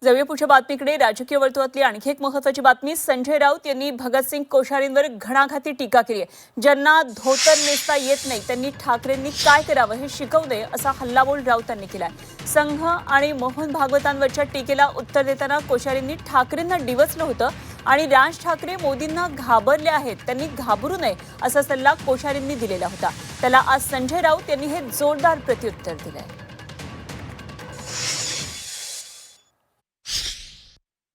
जाऊया पुढच्या बातमीकडे। राजकीय वर्तुळातली आणखी एक महत्त्वाची बातमी। संजय राऊत यांनी भगतसिंग कोश्यारींवर घणाघाती टीका केली आहे। ज्यांना धोतर नेसता येत नाही त्यांनी ठाकरेंनी काय करावं हे शिकवू नये असा हल्लाबोल राऊतांनी केलाय। संघ आणि मोहन भागवतांवरच्या टीकेला उत्तर देताना कोश्यारींनी ठाकरेंना डिवचलं होतं आणि राज ठाकरे मोदींना घाबरले आहेत, त्यांनी घाबरू नये असा सल्ला कोश्यारींनी दिलेला होता। त्याला आज संजय राऊत यांनी हे जोरदार प्रत्युत्तर दिलंय।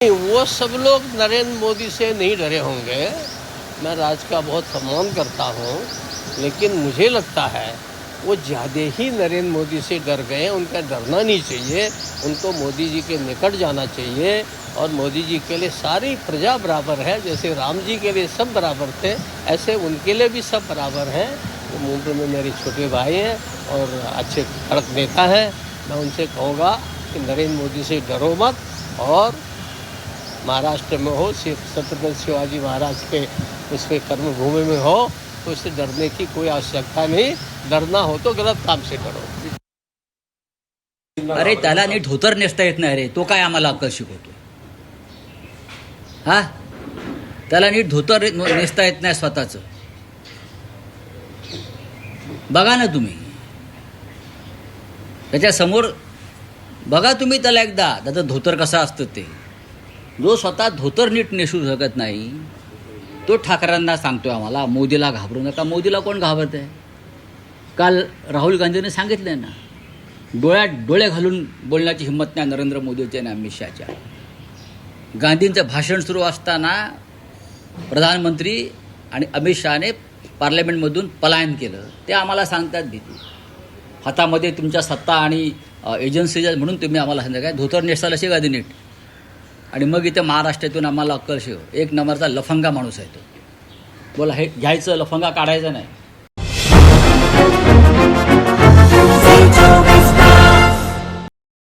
वो सब लोग नरेंद्र मोदी से नहीं डरे होंगे। मैं राज का बहुत सम्मान करता हूँ, लेकिन मुझे लगता है वो ज़्यादा ही नरेंद्र मोदी से डर गए। उनका डरना नहीं चाहिए, उनको मोदी जी के निकट जाना चाहिए। और मोदी जी के लिए सारी प्रजा बराबर है। जैसे राम जी के लिए सब बराबर थे, ऐसे उनके लिए भी सब बराबर हैं। वो मुंबई में मेरे छोटे भाई हैं और अच्छे कड़क नेता हैं। मैं उनसे कहूँगा कि नरेंद्र मोदी से डरो मत, और महाराष्ट्र में हो, छत्रपति शिवाजी महाराज के उसके कर्मभूमि में हो, तो उससे डरने की कोई आवश्यकता नहीं। डरना हो तो गलत काम से डरो। अरे त्याला नीट धोतर नेसता येत नाही रे, तो काय आम्हाला अक्कल शिकवतो? हा, त्याला नीट धोतर नेसता येत नाही स्वतःचं। बघा ना तुम्ही त्याच्या समोर, बघा तुम्ही त्याला एकदा, त्याचं धोतर कसं असतं ते। जो स्वतः धोतर नीट नेसू शकत नाही तो ठाकरेंना सांगतोय आम्हाला मोदीला घाबरू नका। मोदीला कोण घाबरत आहे? काल राहुल गांधींनी सांगितलं ना, डोळ्यात डोळे घालून बोलण्याची हिंमत नाही नरेंद्र मोदीच्या आणि अमित शहाच्या। गांधींचं भाषण सुरू असताना प्रधानमंत्री आणि अमित शहाने पार्लमेंटमधून पलायन केलं, ते आम्हाला सांगतात भीती। हातामध्ये तुमच्या सत्ता आणि एजन्सीज म्हणून तुम्ही आम्हाला सांगा काय धोतर नेसायला शिका नीट, आणि मग इथे महाराष्ट्रातून आम्हाला अक्कल शिव। एक नंबरचा लफंगा माणूस आहे तो। बोला हे घ्यायचं, लफंगा काढायचा नाही।